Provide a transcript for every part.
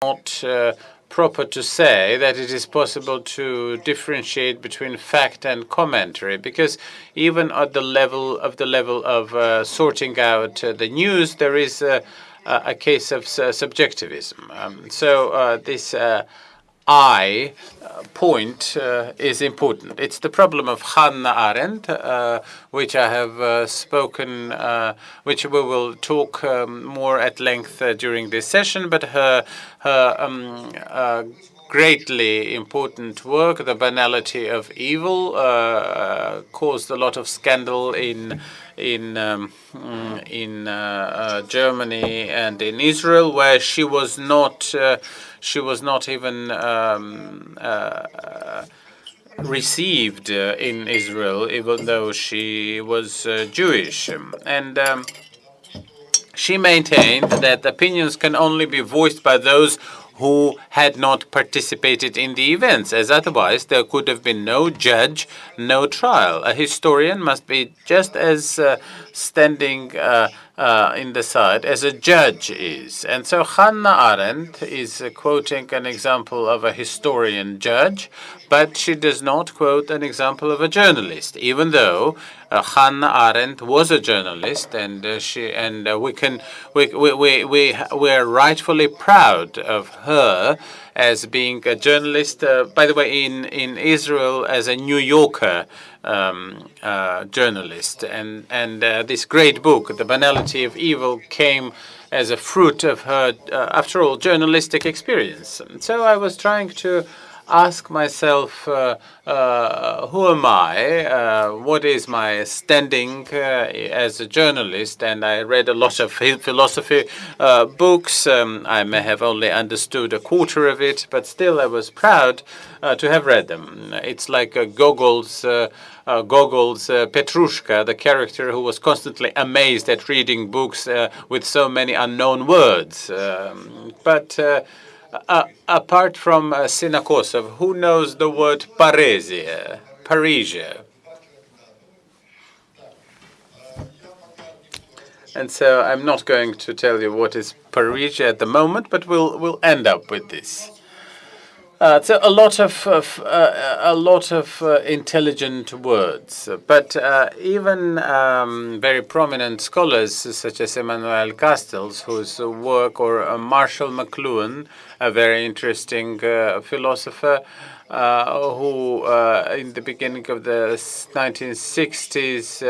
not proper to say that it is possible to differentiate between fact and commentary, because even at the level of sorting out the news, there is a case of subjectivism. So this I point is important. It's the problem of Hannah Arendt, which I have spoken, which we will talk more at length during this session. But her greatly important work, The Banality of Evil, caused a lot of scandal in Germany and in Israel, where she was not even received in Israel, even though she was Jewish. And she maintained that opinions can only be voiced by those who had not participated in the events, as otherwise there could have been no judge, no trial. A historian must be just as standing in the side as a judge is. And so Hannah Arendt is quoting an example of a historian judge, but she does not quote an example of a journalist, even though Hannah Arendt was a journalist, and we're rightfully proud of her as being a journalist. By the way, in Israel, as a New Yorker journalist, and this great book, The Banality of Evil, came as a fruit of her, after all, journalistic experience. And so I was trying to ask myself, who am I? What is my standing as a journalist? And I read a lot of philosophy books. I may have only understood a quarter of it, but still I was proud to have read them. It's like Gogol's Petrushka, the character who was constantly amazed at reading books with so many unknown words. Apart from Sinakosov, who knows the word Parésia? Parisia. And so I'm not going to tell you what is Parisia at the moment, but we'll end up with this. So a lot of intelligent words, but even very prominent scholars such as Emmanuel Castells, whose work, or Marshall McLuhan, a very interesting philosopher, who in the beginning of the 1960s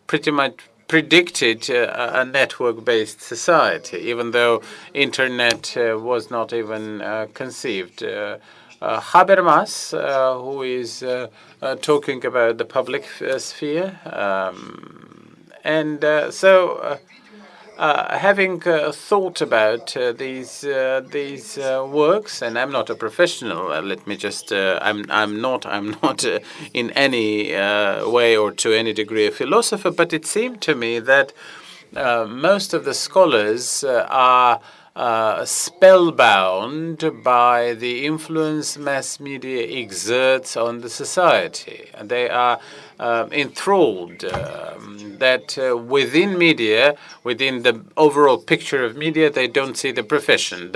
pretty much predicted a network-based society, even though internet was not even conceived. Habermas, who is talking about the public sphere, having thought about these works, and I'm not a professional. Let me just I'm not in any way or to any degree a philosopher, but it seemed to me that most of the scholars are spellbound by the influence mass media exerts on the society. They are enthralled that within media, within the overall picture of media, they don't see the profession.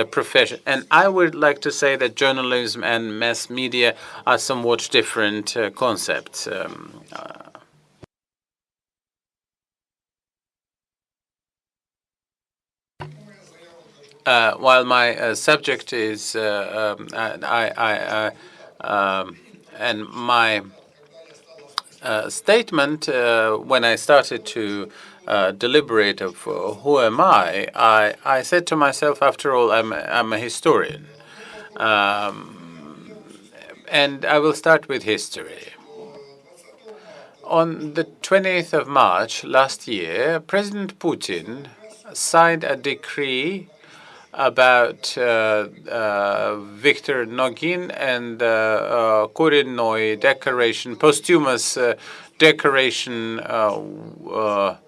And I would like to say that journalism and mass media are somewhat different concepts. While my subject is, and my statement, when I started to deliberate of who am I said to myself, after all, I'm a historian. And I will start with history. On the 20th of March last year, President Putin signed a decree about Viktor Nogin and Korenoy decoration, posthumous decoration with.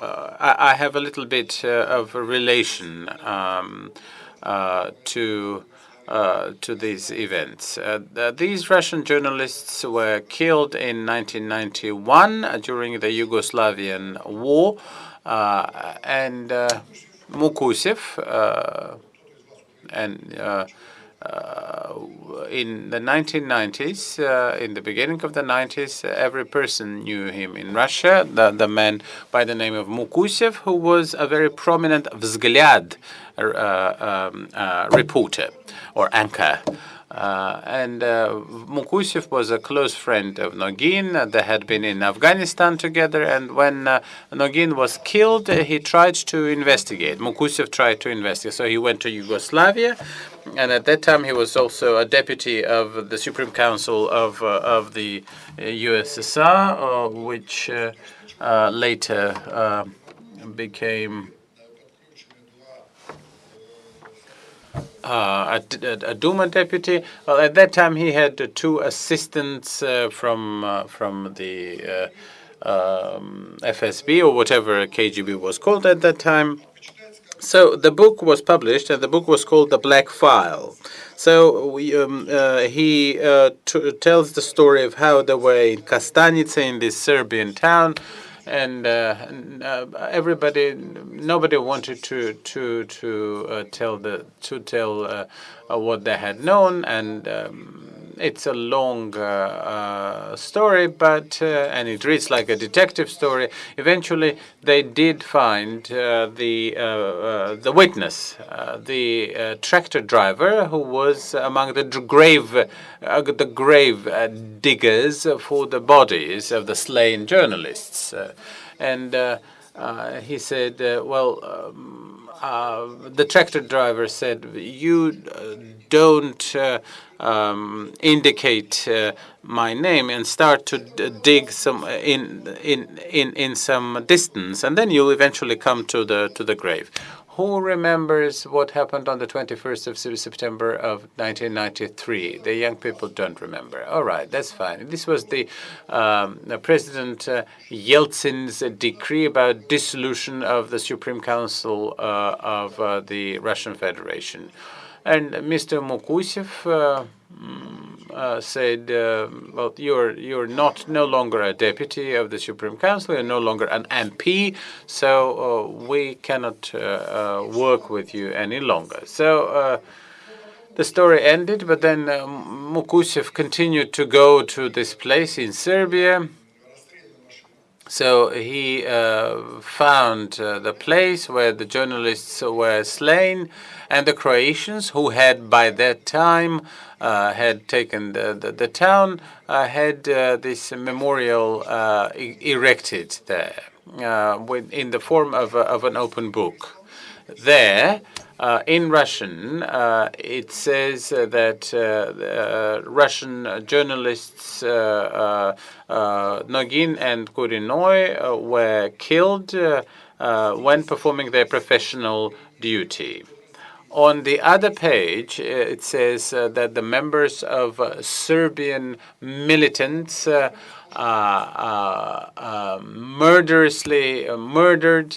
I have a little bit of a relation to to these events. These Russian journalists were killed in 1991 during the Yugoslavian War, and Mukusev and in the 1990s, in the beginning of the 90s, every person knew him in Russia, the man by the name of Mukusev, who was a very prominent Vzglyad reporter or anchor. And Mukusev was a close friend of Nogin. They had been in Afghanistan together, and when Nogin was killed, he tried to investigate. Mukusev tried to investigate, so he went to Yugoslavia, and at that time he was also a deputy of the Supreme Council of the USSR, which later became a Duma deputy. Well, at that time, he had two assistants from the FSB or whatever KGB was called at that time. So the book was published, and the book was called The Black File. So he tells the story of how they were in Kastanica, in this Serbian town, and nobody wanted to tell what they had known, and it's a long story, but and it reads like a detective story. Eventually, they did find the witness, the tractor driver, who was among the grave diggers for the bodies of the slain journalists, and he said, the tractor driver said, "You don't indicate my name and start to dig some in some distance, and then you'll eventually come to the grave." Who remembers what happened on the 21st of September of 1993? The young people don't remember. All right, that's fine. This was the President Yeltsin's decree about dissolution of the Supreme Council of the Russian Federation. And Mr. Mukusev said, "Well, you're no longer a deputy of the Supreme Council. You're no longer an MP, so we cannot work with you any longer." So the story ended, but then Mukusev continued to go to this place in Serbia. So he found the place where the journalists were slain, and the Croatians, who had by that time had taken the town, had this memorial erected there in the form of an open book. There, in Russian, it says that Russian journalists Nogin and Kurinoy were killed when performing their professional duty. On the other page, it says that the members of Serbian militants murderously murdered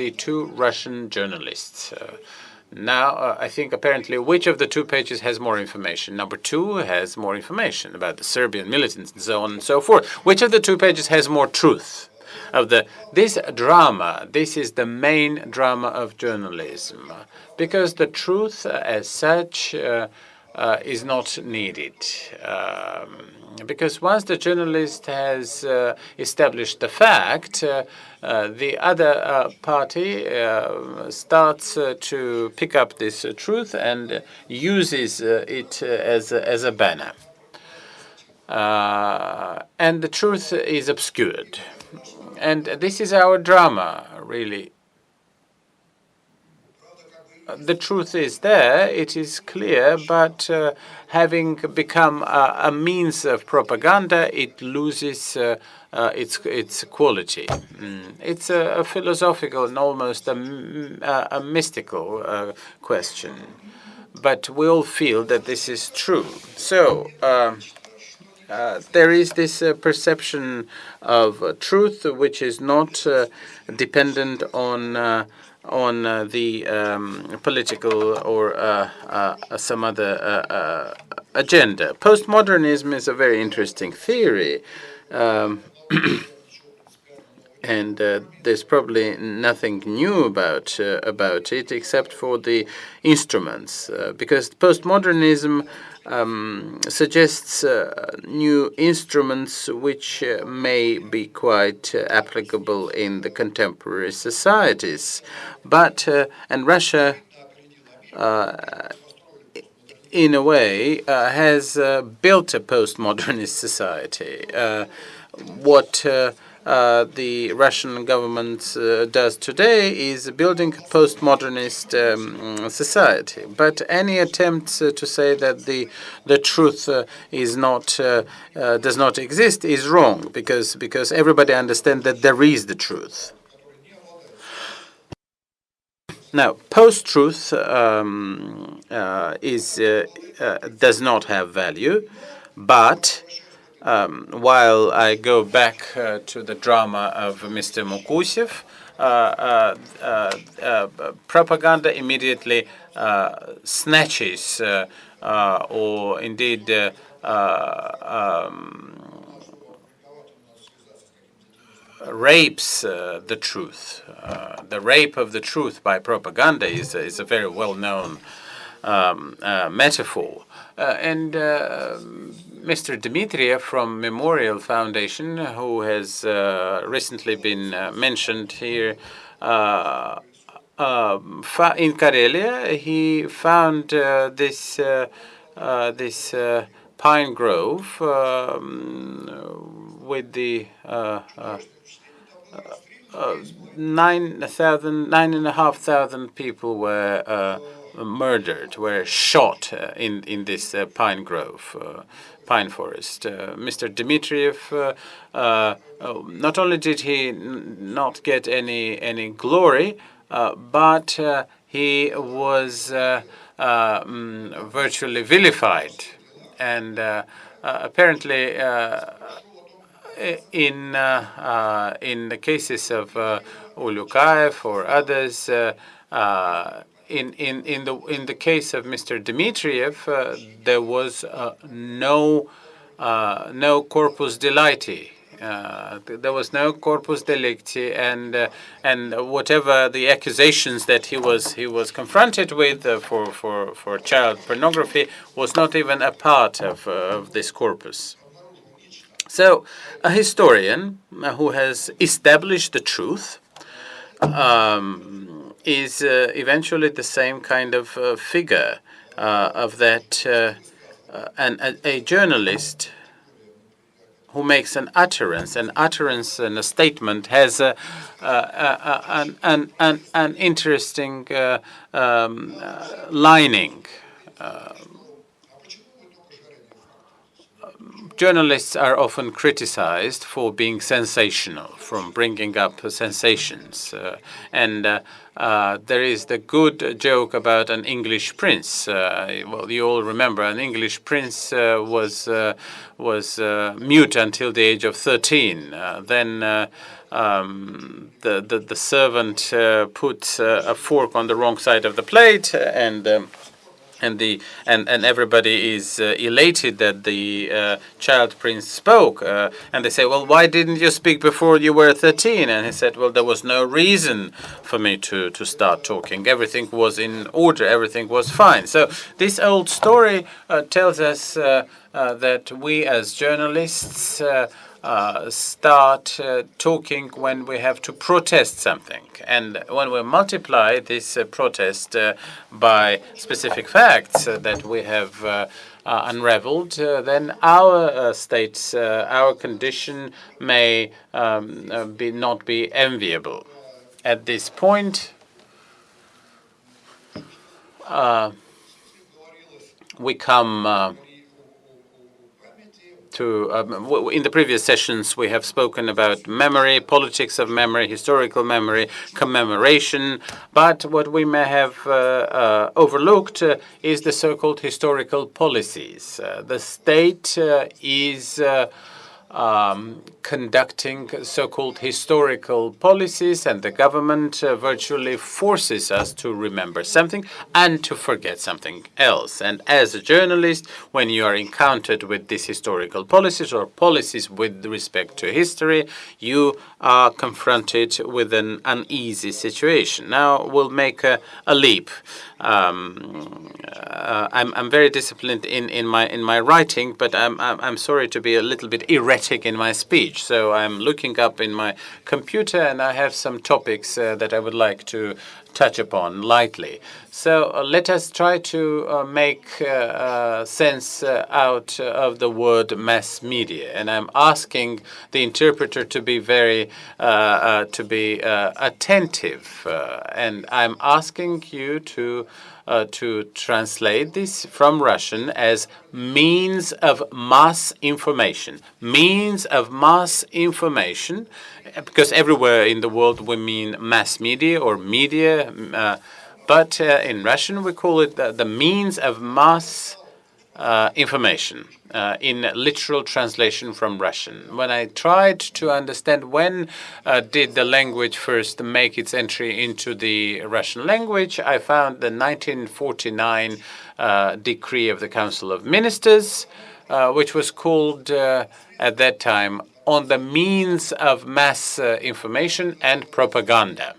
the two Russian journalists. Now, I think apparently which of the two pages has more information? Number 2 has more information about the Serbian militants and so on and so forth. Which of the two pages has more truth? This drama, this is the main drama of journalism, because the truth as such is not needed. Because once the journalist has established the fact, the other party starts to pick up this truth and uses it as a banner. And the truth is obscured. And this is our drama, really. The truth is there, it is clear, but having become a means of propaganda, it loses its quality. It's a philosophical and almost a mystical question, but we all feel that this is true. So there is this perception of truth which is not dependent on the political or some other agenda. Postmodernism is a very interesting theory. And there's probably nothing new about it except for the instruments, because postmodernism suggests new instruments which may be quite applicable in the contemporary societies. But and Russia, in a way, has built a postmodernist society. What the Russian government does today is building a postmodernist society. But any attempts to say that the truth is not does not exist is wrong, because everybody understands that there is the truth. Now, post-truth does not have value, but while I go back to the drama of Mr. Mukusev, propaganda immediately snatches or indeed rapes the truth. The rape of the truth by propaganda is a very well-known metaphor. And Mr. Dmitriev from Memorial Foundation, who has recently been mentioned here, in Karelia, he found this pine grove with the 9,500 people were murdered, were shot in this pine grove, pine forest. Mr. Dmitriev, not only did he not get any glory, but he was virtually vilified, and apparently. In the cases of Ulukaev or others, in the case of Mr. Dmitriev, there was no corpus delicti. There was no corpus delicti, and whatever the accusations that he was confronted with for child pornography was not even a part of this corpus. So, a historian who has established the truth is eventually the same kind of figure of that, and a journalist who makes an utterance and a statement has an interesting lining. Journalists are often criticized for being sensational, from bringing up sensations. And there is the good joke about an English prince. Well, you all remember an English prince was mute until the age of 13. Then the servant put a fork on the wrong side of the plate, and everybody is elated that the child prince spoke, and they say, well, why didn't you speak before you were 13? And he said, well, there was no reason for me to start talking. Everything was in order, everything was fine. So this old story tells us that we as journalists start talking when we have to protest something. And when we multiply this protest by specific facts that we have unraveled, then our states, our condition may not be enviable. At this point, we come in the previous sessions, we have spoken about memory, politics of memory, historical memory, commemoration. But what we may have overlooked is the so-called historical policies. The state is conducting so-called historical policies, and the government virtually forces us to remember something and to forget something else. And as a journalist, when you are encountered with these historical policies or policies with respect to history, you are confronted with an uneasy situation. Now we'll make a leap. I'm very disciplined in my writing, but I'm sorry to be a little bit erratic in my speech. So I'm looking up in my computer, and I have some topics that I would like to touch upon lightly. So let us try to make sense out of the word mass media, and I'm asking the interpreter to be very attentive, and I'm asking you to translate this from Russian as means of mass information. Means of mass information, because everywhere in the world we mean mass media or media, but in Russian we call it the means of mass information, in literal translation from Russian. When I tried to understand when did the language first make its entry into the Russian language, I found the 1949 decree of the Council of Ministers, which was called at that time on the means of mass information and propaganda.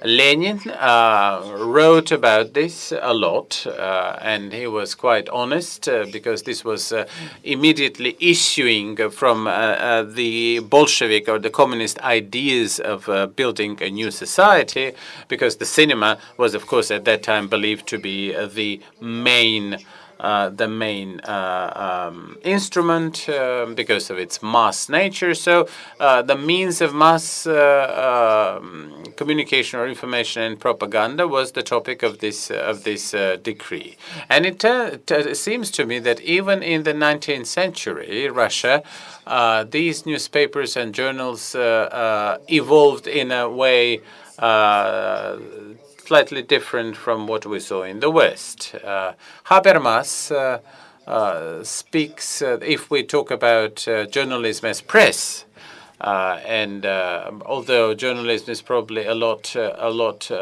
Lenin wrote about this a lot, and he was quite honest, because this was immediately issuing from the Bolshevik or the communist ideas of building a new society, because the cinema was, of course, at that time believed to be the main instrument because of its mass nature. So the means of mass communication or information and propaganda was the topic of this decree. And it seems to me that even in the 19th century, Russia, these newspapers and journals evolved in a way slightly different from what we saw in the West. Habermas speaks, if we talk about journalism as press, and although journalism is probably a lot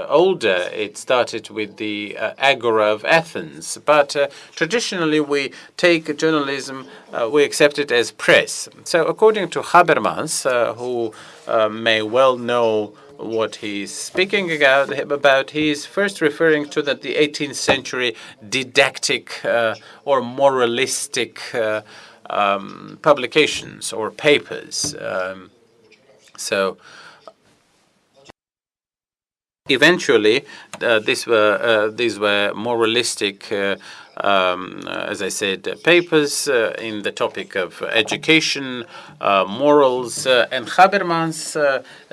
older, it started with the Agora of Athens. But traditionally, we take journalism, we accept it as press. So according to Habermas, who may well know what he's speaking about, he's first referring to the 18th century didactic or moralistic publications or papers. So eventually, these were moralistic, as I said, papers in the topic of education, morals, and Habermas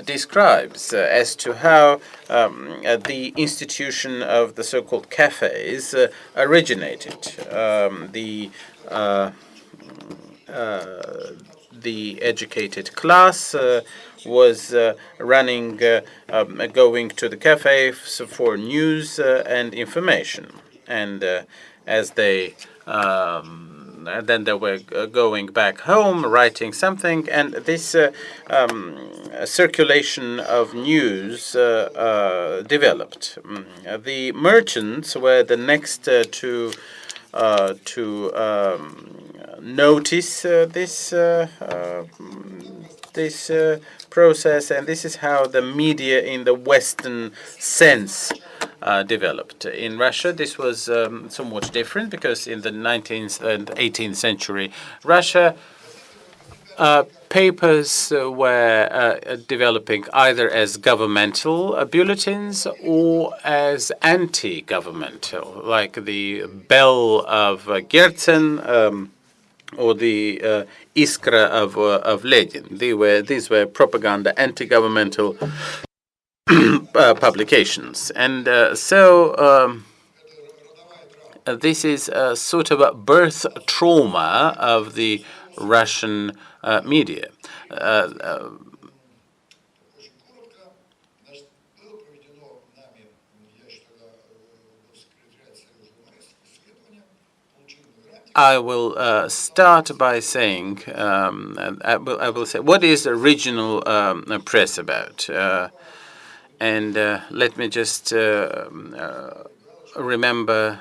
describes as to how the institution of the so-called cafes originated. The educated class was running, going to the cafes for news and information, and as they then they were going back home, writing something, and this circulation of news developed. The merchants were the next to notice this process, and this is how the media in the Western sense developed. In Russia, this was somewhat different, because in the 19th and 18th century Russia, papers were developing either as governmental bulletins or as anti-governmental, like the Bell of Gertsen or the Iskra of Lenin. These were propaganda, anti-governmental publications. And so this is a sort of a birth trauma of the Russian media. I will start by saying, I will say, what is the regional press about? And let me just remember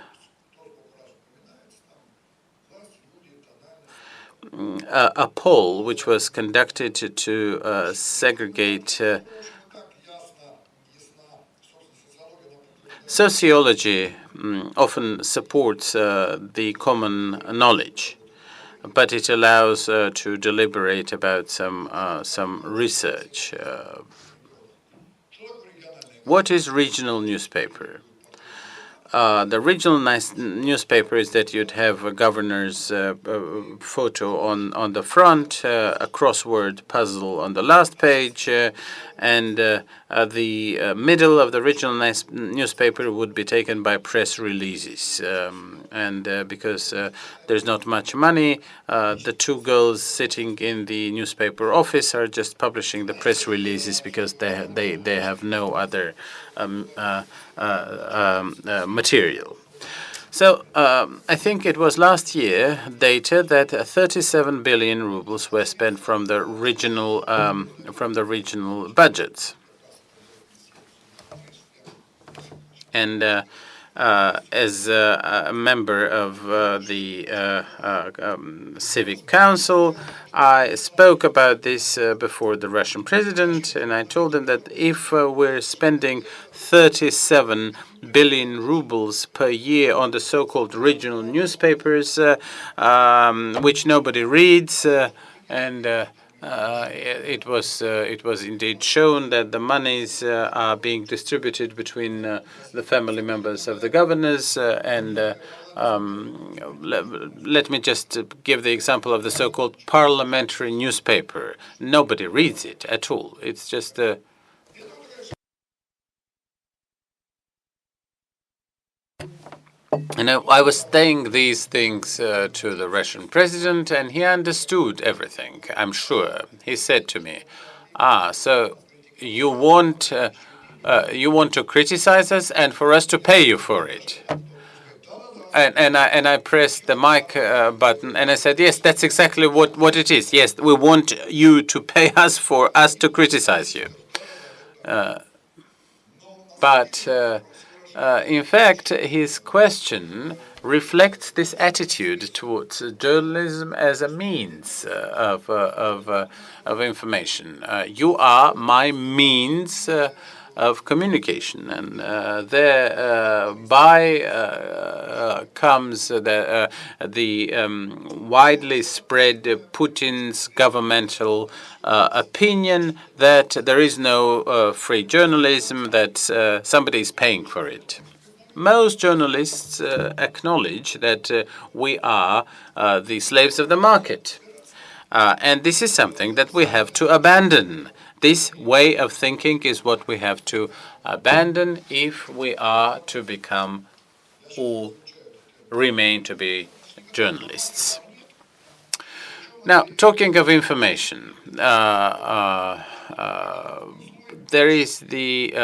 a poll which was conducted to segregate sociology often supports the common knowledge, but it allows to deliberate about some research. What is regional newspaper? The regional newspaper is that you'd have a governor's photo on the front, a crossword puzzle on the last page, and the middle of the regional newspaper would be taken by press releases. And because there's not much money, the two girls sitting in the newspaper office are just publishing the press releases because they have no other material. So I think it was last year data that 37 billion rubles were spent from the regional budgets, and as a member of the Civic Council, I spoke about this before the Russian president, and I told him that if we're spending 37 billion rubles per year on the so-called regional newspapers, which nobody reads, and it was indeed shown that the monies are being distributed between the family members of the governors, and let me just give the example of the so-called parliamentary newspaper. Nobody reads it at all. It's just and I was saying these things to the Russian president, and he understood everything, I'm sure. He said to me, so you want to criticize us and for us to pay you for it? And I pressed the mic button, and I said, yes, that's exactly what it is. Yes, we want you to pay us for us to criticize you. But in fact, his question reflects this attitude towards journalism as a means of information. You are my means of communication, and thereby comes the widely spread Putin's governmental opinion that there is no free journalism, that somebody is paying for it. Most journalists acknowledge that we are the slaves of the market. And this is something that we have to abandon. This way of thinking is what we have to abandon if we are to become or remain to be journalists. Now, talking of information, there is the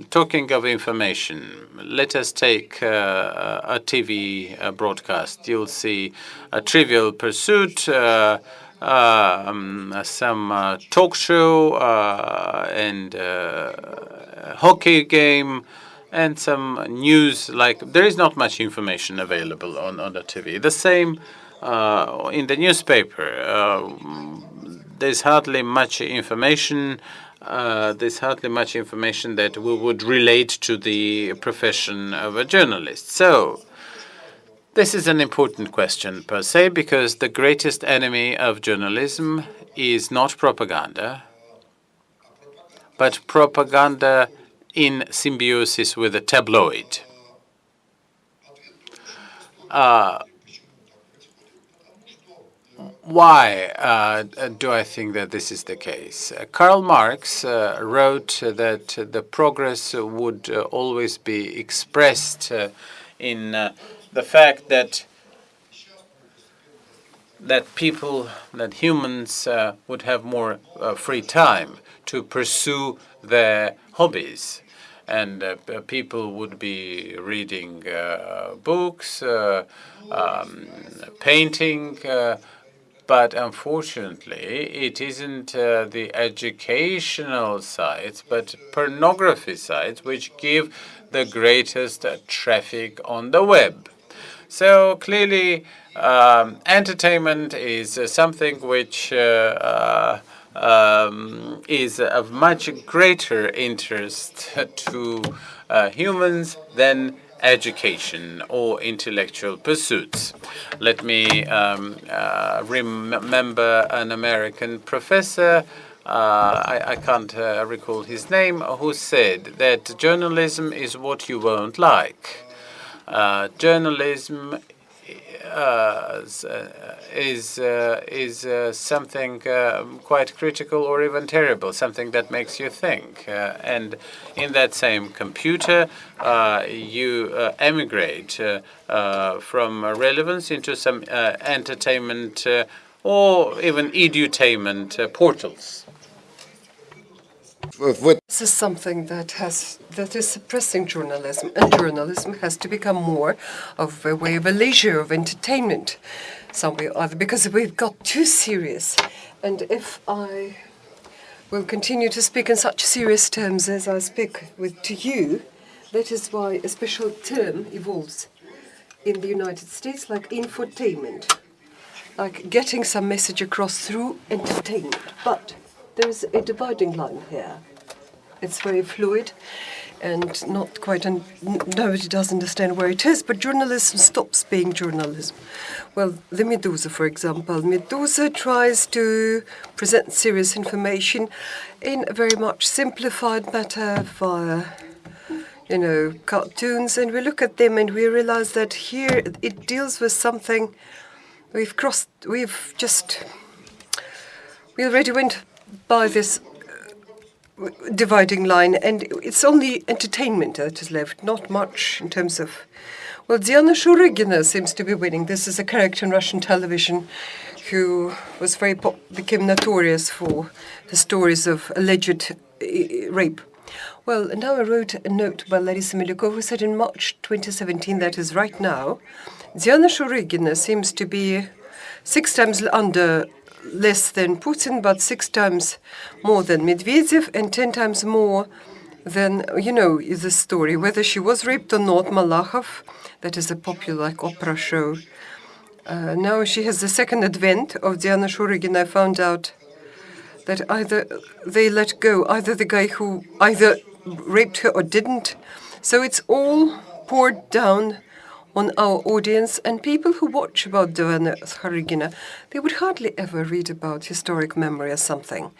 talking of information. Let us take a TV broadcast. You'll see a Trivial Pursuit, some talk show, and hockey game, and some news. Like, there is not much information available on the TV. The same in the newspaper. There's hardly much information. That we would relate to the profession of a journalist. So this is an important question per se, because the greatest enemy of journalism is not propaganda, but propaganda in symbiosis with a tabloid. Why do I think that this is the case? Karl Marx wrote that the progress would always be expressed in the fact that humans would have more free time to pursue their hobbies, and people would be reading books, painting, but unfortunately it isn't the educational sites but pornography sites which give the greatest traffic on the web. So clearly, entertainment is something which is of much greater interest to humans than education or intellectual pursuits. Let me remember an American professor, I can't recall his name, who said that journalism is what you won't like. Journalism is something quite critical or even terrible, something that makes you think. And in that same computer, you emigrate from relevance into some entertainment or even edutainment portals. This is something that is suppressing journalism, and journalism has to become more of a way of a leisure, of entertainment, some way or other, because we've got too serious. And if I will continue to speak in such serious terms as I speak to you, that is why a special term evolves in the United States, like infotainment, like getting some message across through entertainment. But there's a dividing line here. It's very fluid and not quite, nobody does understand where it is, but journalism stops being journalism. Well, the Medusa, for example. Medusa tries to present serious information in a very much simplified matter via, cartoons, and we look at them and we realize that here it deals with something we already went by this dividing line, and it's only entertainment that is left, not much in terms of... Well, Diana Shurygina seems to be winning. This is a character in Russian television who was became notorious for the stories of alleged rape. Well, now I wrote a note by Larisa Milyukova who said in March 2017, that is right now, Diana Shurygina seems to be 6 times less than Putin, but 6 times more than Medvedev and 10 times more than, the story. Whether she was raped or not, Malakhov, that is a popular opera show. Now she has the second advent of Diana Shurygina. I found out that either they let go, either the guy who either raped her or didn't. So it's all poured down on our audience, and people who watch about Diana Shurygina, they would hardly ever read about historic memory or something,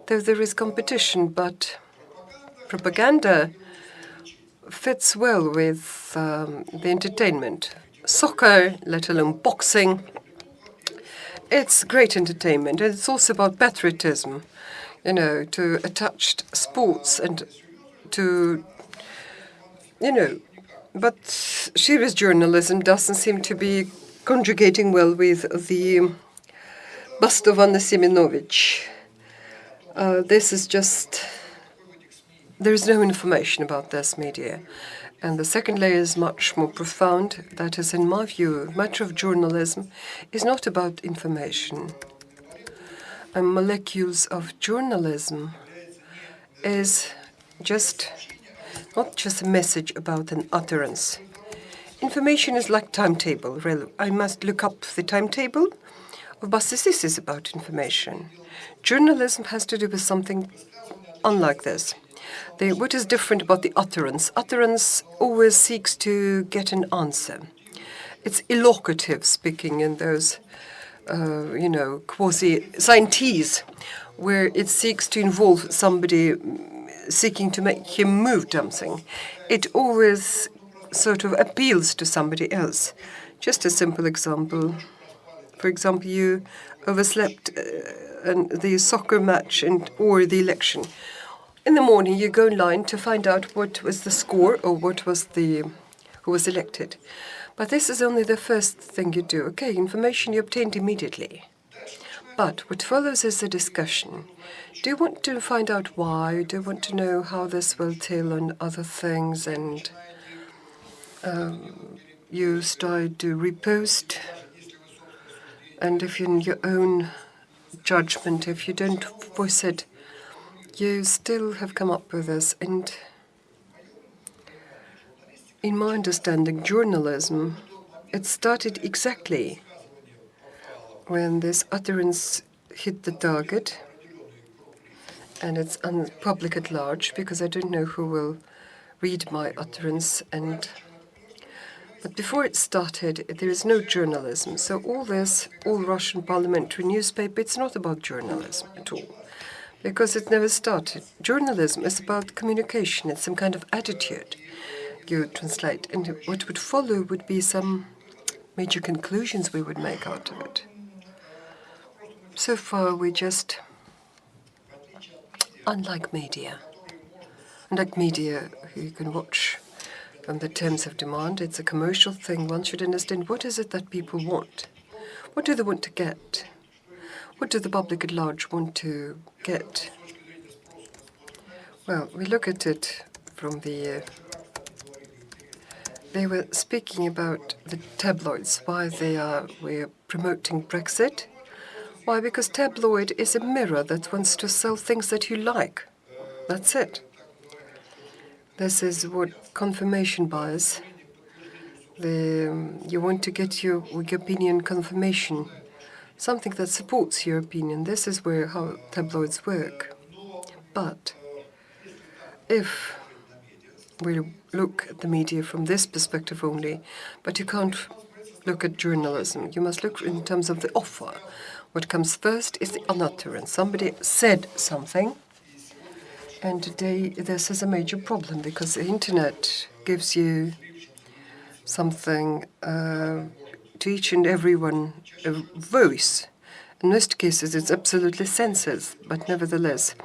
though there is competition, but propaganda fits well with the entertainment. Soccer, let alone boxing, it's great entertainment, and it's also about patriotism, to attached sports and to, but serious journalism doesn't seem to be conjugating well with the bust of Anna Seminovich. This is just... There is no information about this media. And the second layer is much more profound. That is, in my view, much of journalism is not about information. And molecules of journalism is not just a message about an utterance. Information is like timetable. I must look up the timetable of buses. This is about information. Journalism has to do with something unlike this. What is different about the utterance? Utterance always seeks to get an answer. It's eloquative, speaking in those, quasi-scientees, where it seeks to involve somebody seeking to make him move something. It always sort of appeals to somebody else. Just a simple example. For example, you overslept the soccer match or the election. In the morning, you go in line to find out what was the score or who was elected. But this is only the first thing you do. Okay, information you obtained immediately. But what follows is a discussion. Do you want to find out why? Do you want to know how this will tail on other things? And you start to repost. And if in your own judgment, if you don't voice it, you still have come up with this. And in my understanding, journalism, it started exactly when this utterance hit the target, and it's public at large, because I don't know who will read my utterance. But before it started, there is no journalism. So all Russian parliamentary newspaper, it's not about journalism at all, because it never started. Journalism is about communication. It's some kind of attitude you translate. And what would follow would be some major conclusions we would make out of it. So far, we just, unlike media, you can watch from the terms of demand, it's a commercial thing. One should understand what is it that people want. What do they want to get? What do the public at large want to get? Well, we look at it from the... they were speaking about the tabloids, why we're promoting Brexit. Why? Because tabloid is a mirror that wants to sell things that you like. That's it. This is what confirmation buys. You want to get your opinion confirmation, something that supports your opinion. This is how tabloids work. But if we look at the media from this perspective only, but you can't look at journalism. You must look in terms of the offer. What comes first is the unutterance. Somebody said something, and today this is a major problem because the internet gives you something to each and everyone a voice. In most cases, it's absolutely censored, but nevertheless,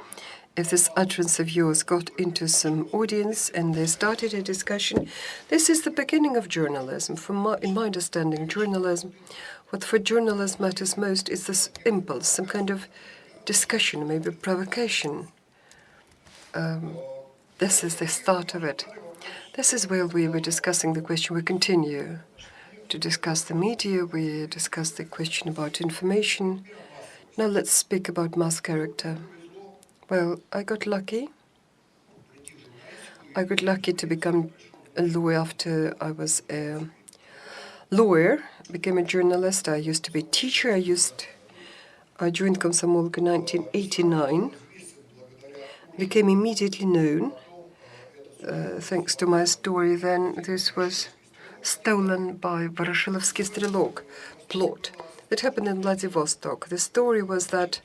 if this utterance of yours got into some audience and they started a discussion, this is the beginning of journalism. In my understanding, what for journalism matters most is this impulse, some kind of discussion, maybe provocation. This is the start of it. This is where we were discussing the question. We continue to discuss the media. We discuss the question about information. Now let's speak about mass character. Well, I got lucky. I got lucky to become a lawyer after I was a lawyer, became a journalist. I used to be a teacher. I joined Komsomolka in 1989. Became immediately known. Thanks to my story then, this was stolen by Voroshilovsky Strelok plot that happened in Vladivostok. The story was that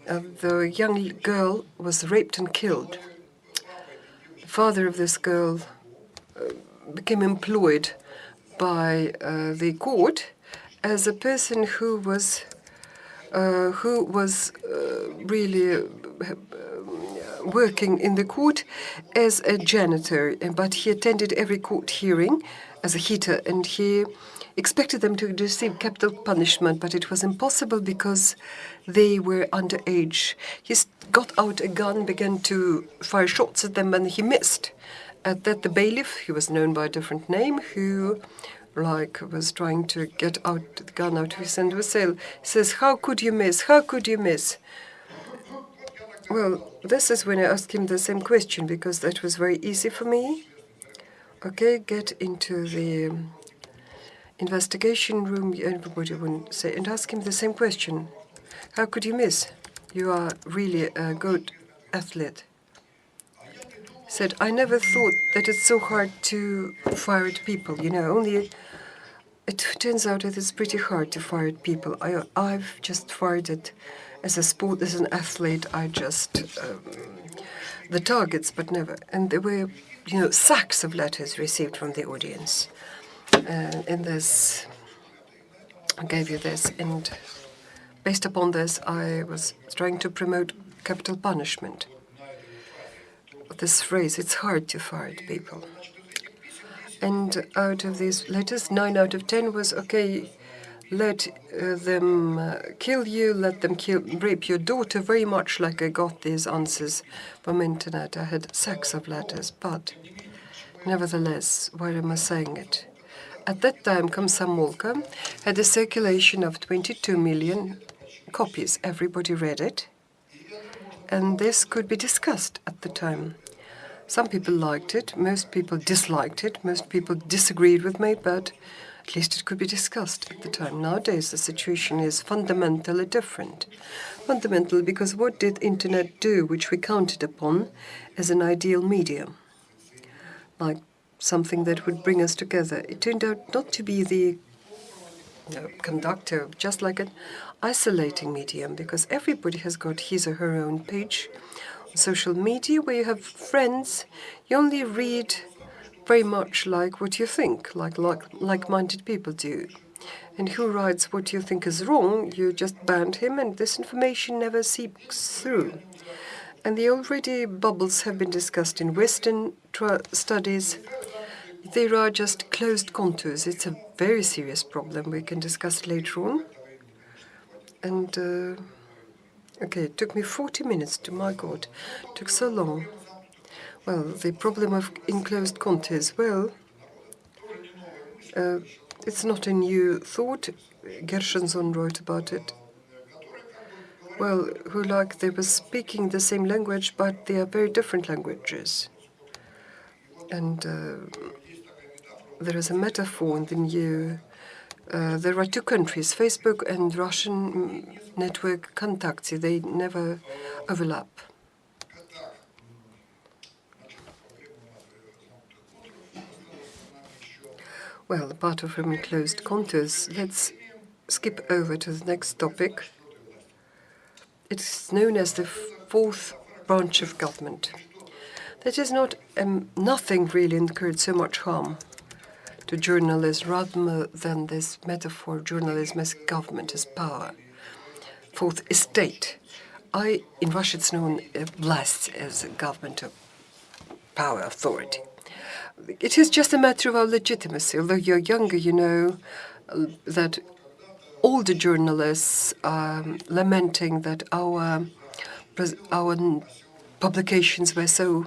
the young girl was raped and killed. The father of this girl became employed by the court as a person who was really working in the court as a janitor, but he attended every court hearing as a heater, and he expected them to receive capital punishment, but it was impossible because they were underage. He got out a gun, began to fire shots at them, and he missed. At that, the bailiff, he was known by a different name, who was trying to get the gun out of his hand, says, "How could you miss? How could you miss?" Well, this is when I asked him the same question, because that was very easy for me. Okay, get into the investigation room, everybody would say, and ask him the same question. How could you miss? You are really a good athlete. He said, I never thought that it's so hard to fire at people, only it turns out that it's pretty hard to fire at people. I've just fired it as a sport, as an athlete. I just, the targets, but never. And there were, sacks of letters received from the audience. And this, I gave you this, and based upon this, I was trying to promote capital punishment. This phrase, it's hard to fire at people. And out of these letters, 9 out of 10 was, okay, let them kill you, let them rape your daughter, very much like I got these answers from internet. I had sacks of letters, but nevertheless, why am I saying it? At that time, Komsomolka had a circulation of 22 million copies. Everybody read it, and this could be discussed at the time. Some people liked it, most people disliked it, most people disagreed with me, but at least it could be discussed at the time. Nowadays, the situation is fundamentally different. Fundamentally, because what did internet do, which we counted upon as an ideal medium? Like something that would bring us together. It turned out not to be the conductor, just like an isolating medium, because everybody has got his or her own page on social media where you have friends. You only read very much like what you think, like-minded people do. And who writes what you think is wrong, you just ban him, and this information never seeps through. And the already bubbles have been discussed in Western studies. There are just closed contours. It's a very serious problem we can discuss later on. And, okay, it took me 40 minutes my God, it took so long. Well, the problem of enclosed contours, well, it's not a new thought. Gershonson wrote about it. Well, they were speaking the same language, but they are very different languages. And there is a metaphor in the new. There are two countries, Facebook and Russian network Kontakte. They never overlap. Well, apart from enclosed contours, let's skip over to the next topic. It's known as the fourth branch of government. That is not nothing really incurred so much harm to journalists rather than this metaphor of journalism as government, as power. Fourth estate. In Russia it's known власть as a government of power, authority. It is just a matter of our legitimacy. Although you're younger, you know that older journalists are lamenting that our publications were so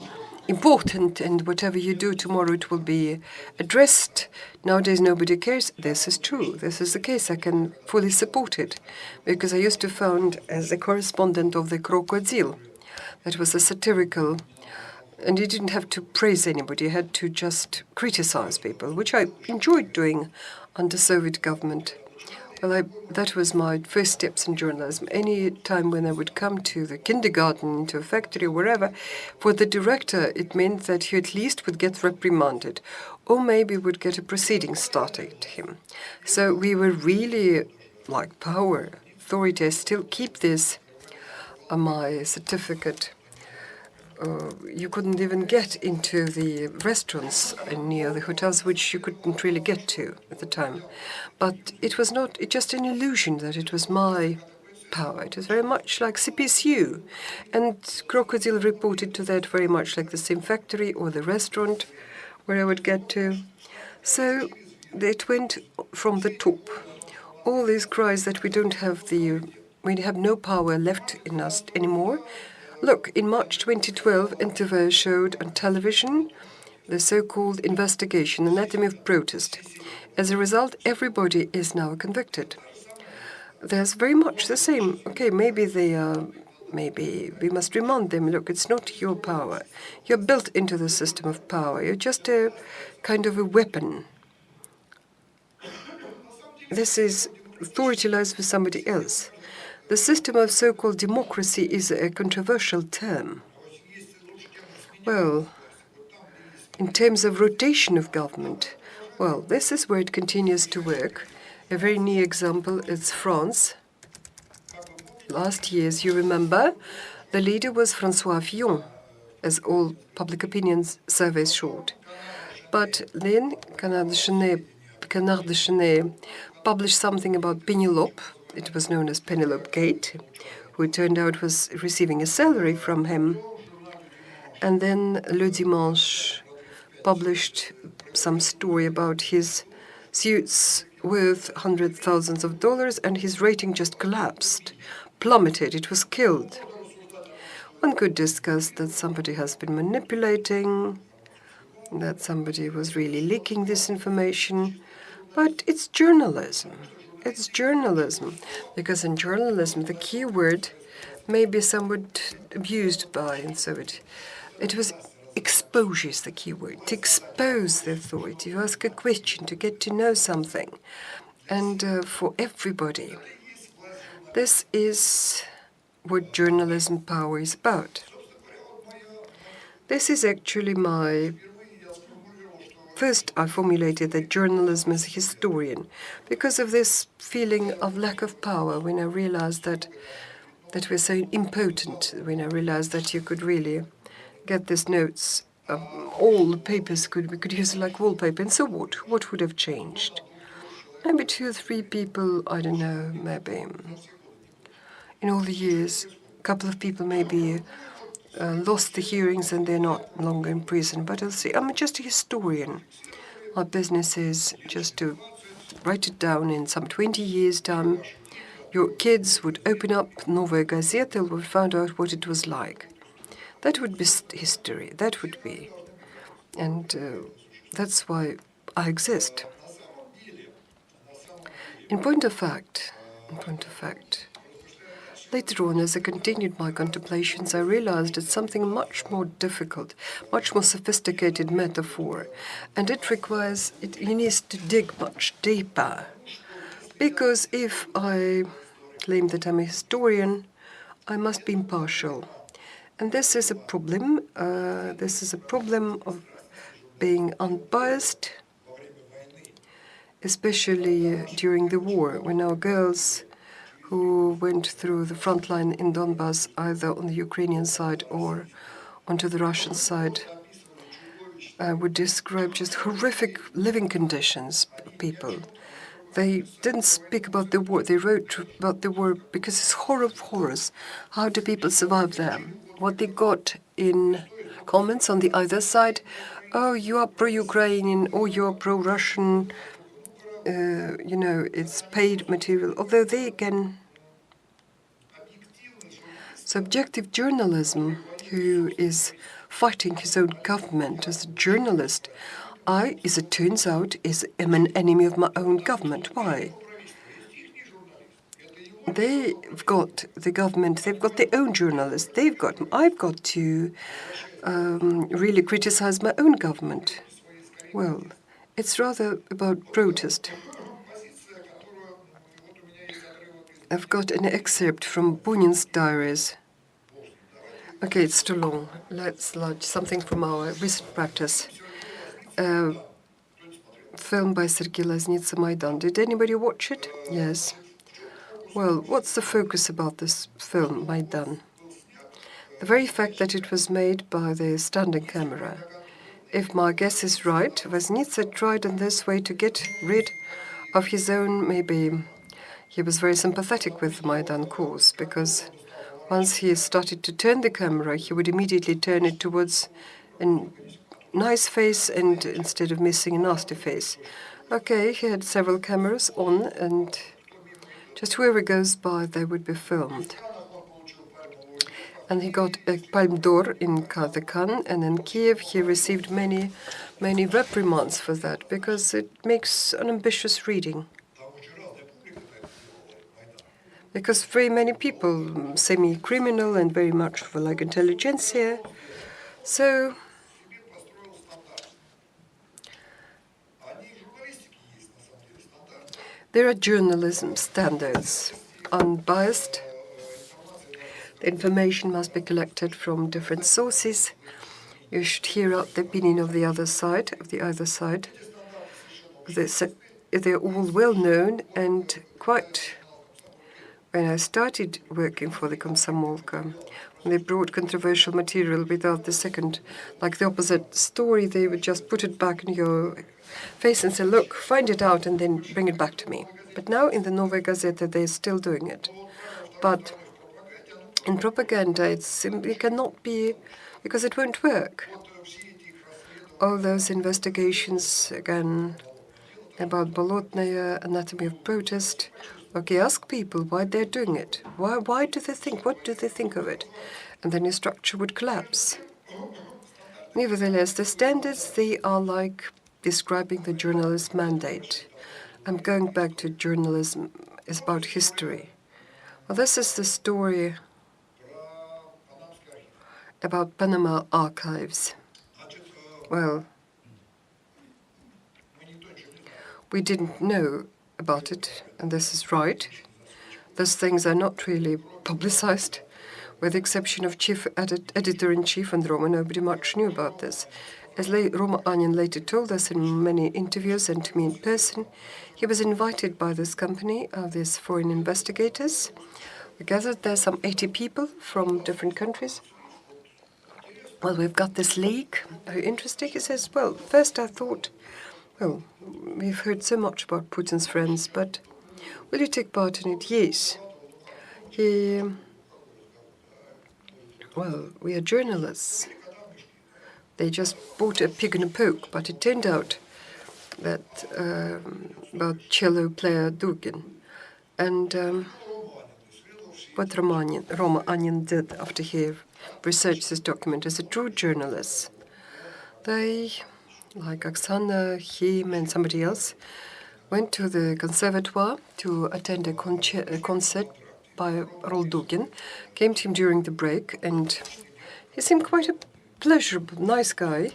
important, and whatever you do tomorrow it will be addressed. Nowadays nobody cares. This is true. This is the case. I can fully support it, because I used to found as a correspondent of the Crocodile. That was a satirical, and you didn't have to praise anybody. You had to just criticize people, which I enjoyed doing under Soviet government. Well, that was my first steps in journalism. Any time when I would come to the kindergarten, to a factory, wherever, for the director, it meant that he at least would get reprimanded, or maybe would get a proceeding started to him. So we were really like power, authority. I still keep this on my certificate. You couldn't even get into the restaurants near the hotels, which you couldn't really get to at the time. But it was not just an illusion that it was my power. It was very much like CPSU. And Crocodile reported to that very much like the same factory or the restaurant where I would get to. So it went from the top. All these cries that we have no power left in us anymore. Look, in March 2012, NTV showed on television the so-called investigation, Anatomy of Protest. As a result, everybody is now convicted. There's very much the same. Okay, maybe we must remind them, look, it's not your power. You're built into the system of power. You're just a kind of a weapon. This is authority lies with somebody else. The system of so-called democracy is a controversial term. Well, in terms of rotation of government, well, this is where it continues to work. A very near example is France. Last year, as you remember, the leader was François Fillon, as all public opinion surveys showed. But then Canard de Chenet published something about Penelope. It was known as Penelope Gate, who it turned out was receiving a salary from him. And then Le Dimanche published some story about his suits worth hundreds of thousands of dollars, and his rating just collapsed, plummeted, it was killed. One could discuss that somebody has been manipulating, that somebody was really leaking this information, but it's journalism. It's journalism, because in journalism the keyword may be somewhat abused by, and so it was exposure is the key word, to expose the authority, to ask a question, to get to know something. And for everybody, this is what journalism power is about. This is actually first I formulated that journalism as a historian because of this feeling of lack of power when I realized that we're so impotent, when I realized that you could really get these notes. All the papers we could use it like wallpaper. And so what? What would have changed? Maybe 2 or 3 people, I don't know, maybe in all the years, a couple of people maybe lost the hearings and they're not longer in prison. But I'll see, I'm just a historian. My business is just to write it down in some 20 years' time. Your kids would open up Novaya Gazeta and would find out what it was like. That would be history. That would be. And that's why I exist. In point of fact, later on, as I continued my contemplations, I realized it's something much more difficult, much more sophisticated metaphor. And it requires, you need to dig much deeper. Because if I claim that I'm a historian, I must be impartial. And this is a problem. This is a problem of being unbiased, especially during the war, when our girls who went through the front line in Donbass, either on the Ukrainian side or onto the Russian side, would describe just horrific living conditions, people. They didn't speak about the war. They wrote about the war because it's horror of horrors. How do people survive there? What they got in comments on the other side, oh, you are pro-Ukrainian or you're pro-Russian, it's paid material. Although they again, subjective journalism, who is fighting his own government as a journalist, as it turns out, am an enemy of my own government. Why? They've got the government, they've got their own journalists, I've got to really criticize my own government. Well, it's rather about protest. I've got an excerpt from Bunin's diaries. Okay, it's too long. Let's lodge something from our recent practice. Film by Sergei Loznitsa, Maidan. Did anybody watch it? Yes. Well, what's the focus about this film, Maidan? The very fact that it was made by the standing camera. If my guess is right, Loznitsa tried in this way to get rid of his own, maybe he was very sympathetic with the Maidan cause, because once he started to turn the camera, he would immediately turn it towards a nice face and instead of missing a nasty face. Okay, he had several cameras on, and just whoever goes by, they would be filmed. And he got a Palme d'Or in Cannes, and in Kiev he received many, many reprimands for that, because it makes an ambitious reading. Because very many people, semi-criminal and very much for like intelligentsia, so there are journalism standards, unbiased. The information must be collected from different sources. You should hear out the opinion of the other side, They're all well known and quite. When I started working for the Komsomolka, they brought controversial material without the second, like the opposite story, they would just put it back in your face and say, look, find it out and then bring it back to me. But now in the Novaya Gazeta, they're still doing it. But in propaganda, it simply cannot be, because it won't work. all those investigations again about Bolotnaya, anatomy of protest. Okay, ask people why they're doing it. Why do they think? What do they think of it? And then your structure would collapse. Nevertheless, the standards, they are like describing the journalist's mandate. I'm going back to journalism. It's about history. Well, this is the story about Panama Archives. Well, we didn't know about it, and this is right. Those things are not really publicized. With the exception of chief editor-in-chief and Roma, nobody much knew about this. As Roma Anyan later told us in many interviews and to me in person, he was invited by this company, these foreign investigators. We gathered there some 80 people from different countries. Well, we've got this leak. Very interesting. He says, well, first I thought, well, we've heard so much about Putin's friends, but will you take part in it? Yes. Well, we are journalists. They just bought a pig in a poke, but it turned out that about cello player Dugin and what Roma Anyan did after he researched this document as a true journalist. They, like Oksana, him, and somebody else, went to the conservatoire to attend a concert by Roldugin, came to him during the break, and he seemed quite a pleasurable, nice guy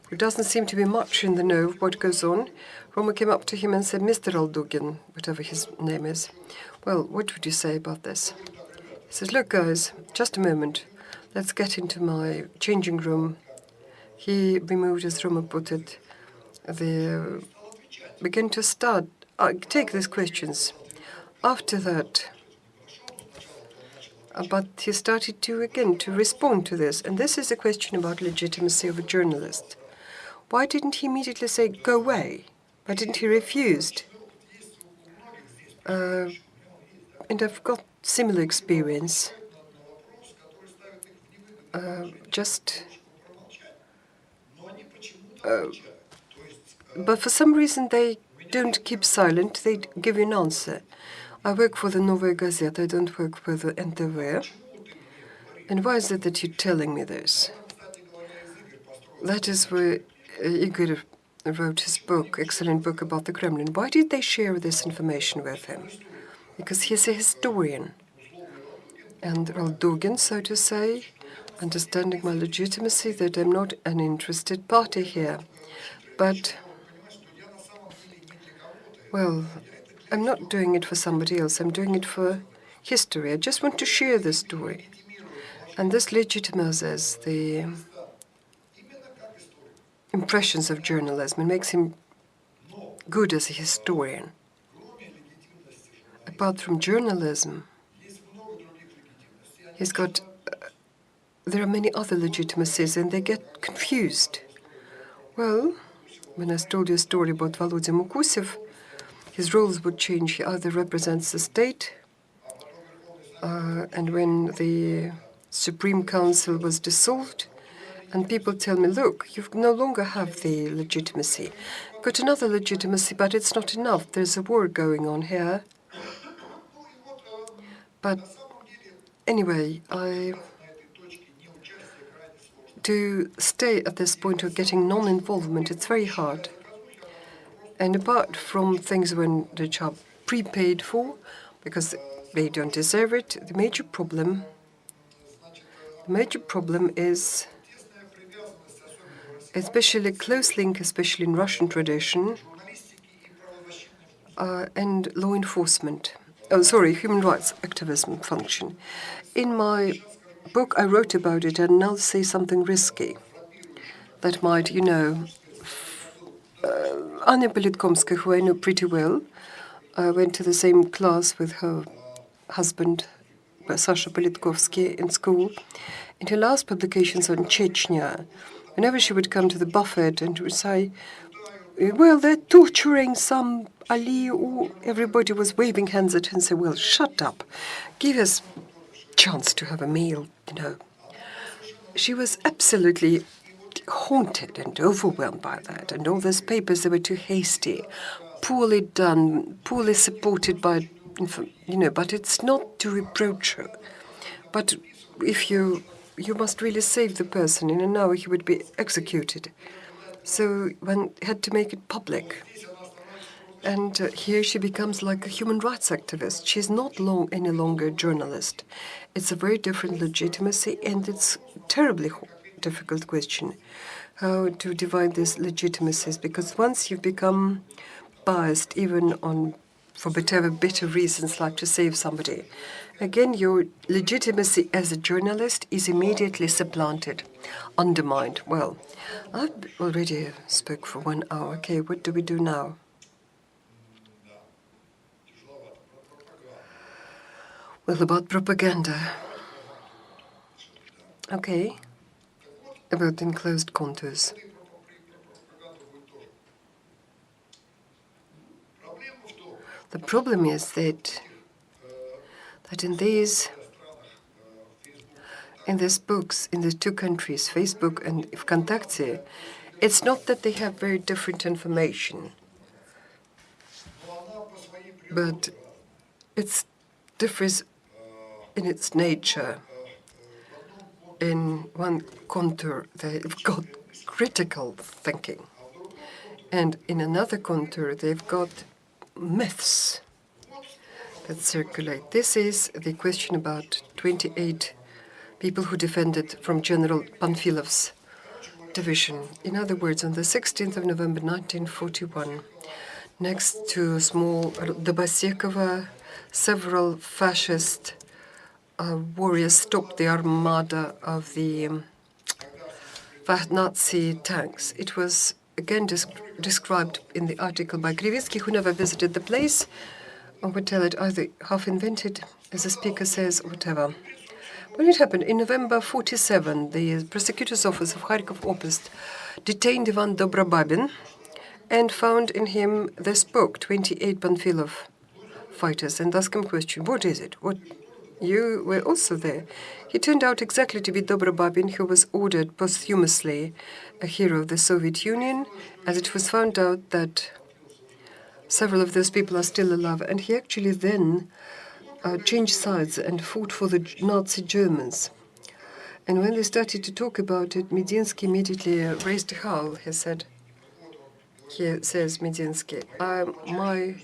who doesn't seem to be much in the know of what goes on. Roma came up to him and said, Mr. Roldugin, whatever his name is, well, what would you say about this? He says, look, guys, just a moment. Let's get into my changing room. He removed, as Roma put it, began to start, take these questions. After that, but he started to respond to this. And this is a question about legitimacy of a journalist. Why didn't he immediately say, go away? Why didn't he refuse? And I've got similar experience. But for some reason they don't keep silent, they give you an answer. I work for the Novaya Gazeta, I don't work for the NTV. And why is it that you're telling me this? That is where Igor wrote his book, excellent book about the Kremlin. Why did they share this information with him? Because he's a historian. And Roldugin, so to say, understanding my legitimacy, that I'm not an interested party here. But, well, I'm not doing it for somebody else. I'm doing it for history. I just want to share this story. And this legitimizes the impressions of journalism and makes him good as a historian. Apart from journalism, he's got... there are many other legitimacies, and they get confused. Well, when I told you a story about Volodya Mukusev, his roles would change. He either represents the state, and when the Supreme Council was dissolved, and people tell me, look, you no longer have the legitimacy. Got another legitimacy, but it's not enough. There's a war going on here. But anyway, to stay at this point of getting non-involvement, it's very hard. And apart from things which are prepaid for, because they don't deserve it, the major problem is, especially close link, especially in Russian tradition, and law enforcement. Human rights activism function. In my book, I wrote about it, and I'll say something risky that might, Anya Politkovskaya, who I know pretty well, went to the same class with her husband, Sasha Politkovsky, in school. In her last publications on Chechnya, whenever she would come to the buffet and would say, well, they're torturing some Ali, everybody was waving hands at her and said, well, shut up. Give us a chance to have a meal, She was absolutely haunted and overwhelmed by that. And all those papers, they were too hasty, poorly done, poorly supported by, but it's not to reproach her. But if you must really save the person. In an hour he would be executed. So one had to make it public. And here she becomes like a human rights activist. She's not any longer a journalist. It's a very different legitimacy, and it's a terribly difficult question how to divide these legitimacies, because once you've become biased, even for whatever bitter reasons, like to save somebody, again, your legitimacy as a journalist is immediately supplanted, undermined. Well, I've already spoke for 1 hour. Okay, what do we do now? Well, about propaganda. Okay. About enclosed contours. The problem is that in these books, in the two countries, Facebook and Vkontakte, it's not that they have very different information, but it differs in its nature. In one contour, they've got critical thinking, and in another contour, they've got myths that circulate. This is the question about 28 people who defended from General Panfilov's division. In other words, on the 16th of November 1941, next to small Dobasekova, several fascist warriors stopped the armada of the Nazi tanks. It was again described in the article by Krivitsky, who never visited the place, or would tell it either half invented, as the speaker says, or whatever. When it happened, in November 1947, the prosecutor's office of Kharkov Oblast detained Ivan Dobrobabin and found in him this book, 28 Panfilov fighters, and asked him a question, what is it? What? You were also there. He turned out exactly to be Dobrobabin, who was ordered posthumously a hero of the Soviet Union, as it was found out that several of those people are still alive. And he actually then changed sides and fought for the Nazi Germans. And when they started to talk about it, Medinsky immediately raised a howl. He says Medinsky, my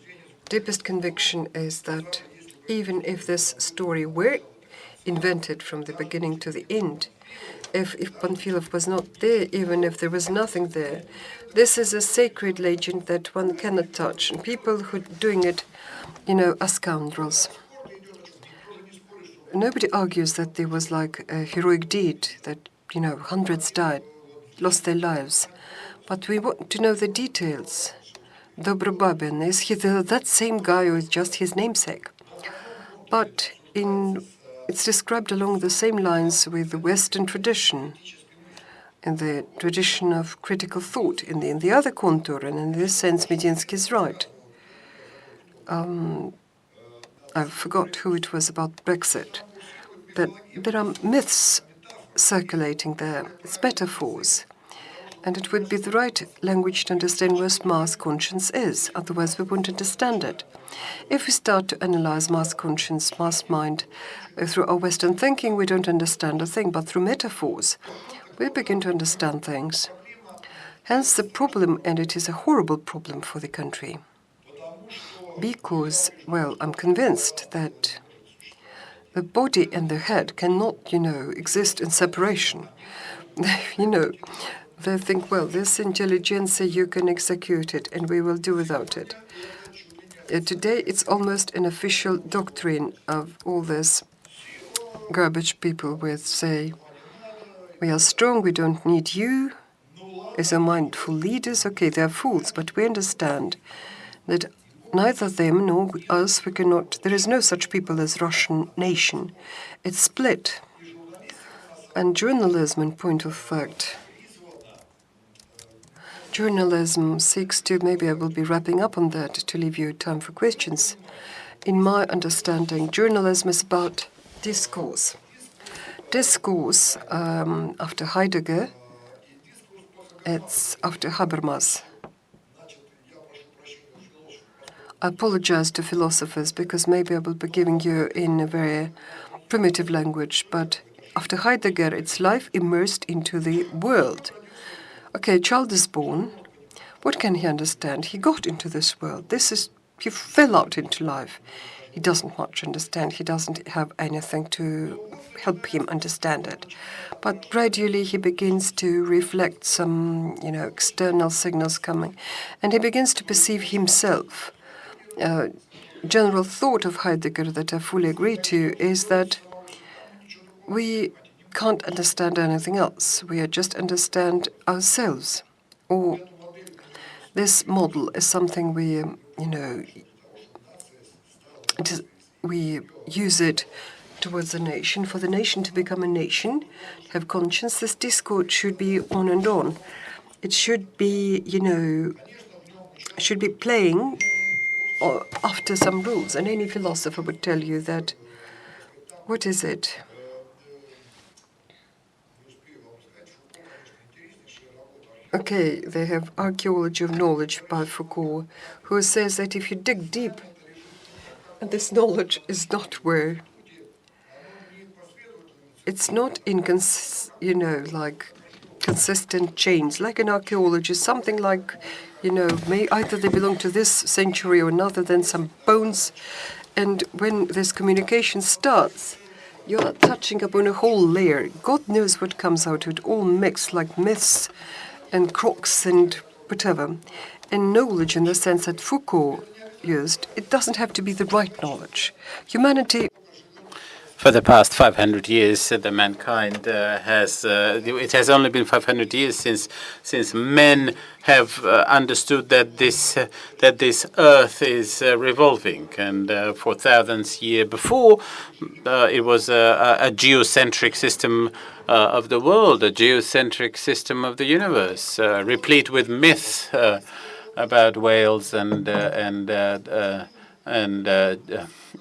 deepest conviction is that even if this story were invented from the beginning to the end, if Panfilov was not there, even if there was nothing there, this is a sacred legend that one cannot touch. And people who are doing it, are scoundrels. Nobody argues that there was like a heroic deed, that, hundreds died, lost their lives. But we want to know the details. Dobrobabin, is he that same guy, or is just his namesake? But it's described along the same lines with the Western tradition, and the tradition of critical thought in the other contour, and in this sense, Medinsky is right. I forgot who it was about Brexit, but there are myths circulating there. It's metaphors. And it would be the right language to understand what mass conscience is, otherwise we won't understand it. If we start to analyze mass conscience, mass mind, through our Western thinking, we don't understand a thing, but through metaphors, we begin to understand things. Hence the problem, and it is a horrible problem for the country, because, well, I'm convinced that the body and the head cannot, exist in separation. They think, well, this intelligentsia, you can execute it, and we will do without it. Today, it's almost an official doctrine of all this garbage people with, say, we are strong, we don't need you as our mindful leaders. Okay, they're fools, but we understand that neither them nor us, we cannot, there is no such people as Russian nation. It's split. And journalism, in point of fact, journalism seeks to, maybe I will be wrapping up on that to leave you time for questions. In my understanding, journalism is about discourse. Discourse, after Heidegger, It's after Habermas. I apologize to philosophers because maybe I will be giving you in a very primitive language, but after Heidegger, it's life immersed into the world. Okay, a child is born. What can he understand? He got into this world. He fell out into life. He doesn't much understand. He doesn't have anything to help him understand it. But gradually he begins to reflect some, external signals coming, and he begins to perceive himself. General thought of Heidegger that I fully agree to is that we can't understand anything else. We just understand ourselves. Or this model is something we use it towards the nation. For the nation to become a nation, have conscience, this discord should be on and on. It should be, playing after some rules. And any philosopher would tell you that, what is it? Okay, they have Archaeology of Knowledge by Foucault, who says that if you dig deep, and this knowledge is not where, it's not in, consistent chains, like an archaeologist, something like, may either they belong to this century or another, then some bones, and when this communication starts, you're touching upon a whole layer. God knows what comes out of it, all mixed like myths and crocs and whatever. And knowledge, in the sense that Foucault used, it doesn't have to be the right knowledge. Humanity. For the past 500 years, the mankind it has only been 500 years since men have understood that this earth is revolving, and for thousands of years before, it was a geocentric system of the world, a geocentric system of the universe, replete with myths about whales and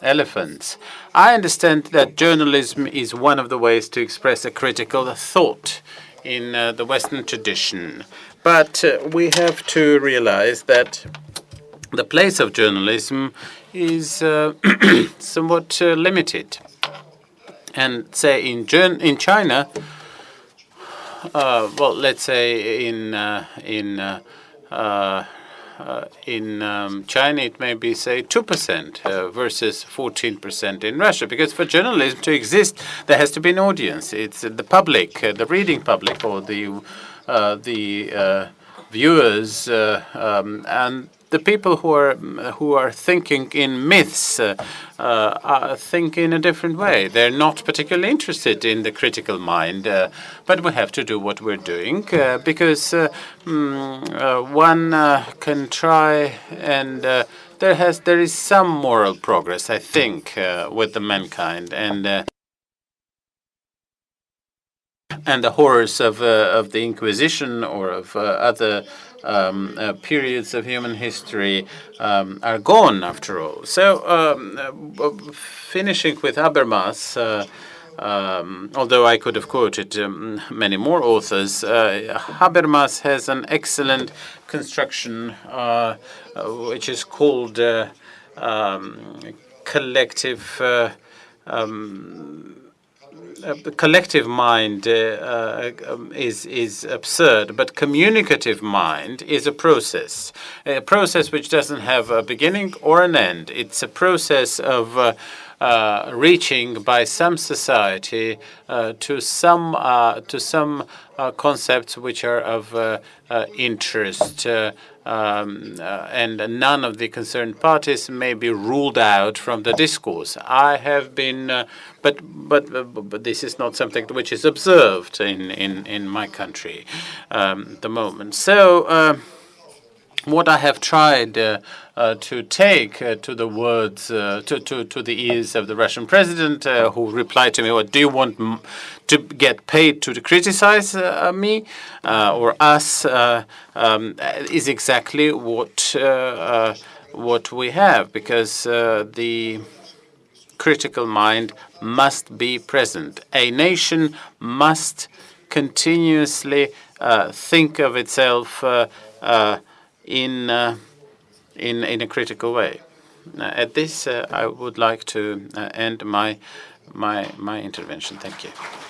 elephants. I understand that journalism is one of the ways to express a critical thought in the Western tradition. But we have to realize that the place of journalism is somewhat limited. And say in China, well, let's say in China, it may be, say, 2% versus 14% in Russia. Because for journalism to exist, there has to be an audience. It's the public, the reading public, or the viewers, and the people who are thinking in myths think in a different way. They're not particularly interested in the critical mind, but we have to do what we're doing because one can try, and there is some moral progress, I think, with the mankind, and the horrors of the Inquisition or of other periods of human history are gone, after all. So, finishing with Habermas, although I could have quoted many more authors, Habermas has an excellent construction which is called collective. The collective mind is absurd, but communicative mind is a process which doesn't have a beginning or an end. It's a process of reaching by some society to some concepts which are of interest, and none of the concerned parties may be ruled out from the discourse. I have been, but this is not something which is observed in my country at the moment. So. What I have tried to take to the words, to the ears of the Russian president, who replied to me, "What do you want to get paid to criticize me or us?" Is exactly what we have, because the critical mind must be present. A nation must continuously think of itself in a critical way. At this, I would like to end my intervention. Thank you.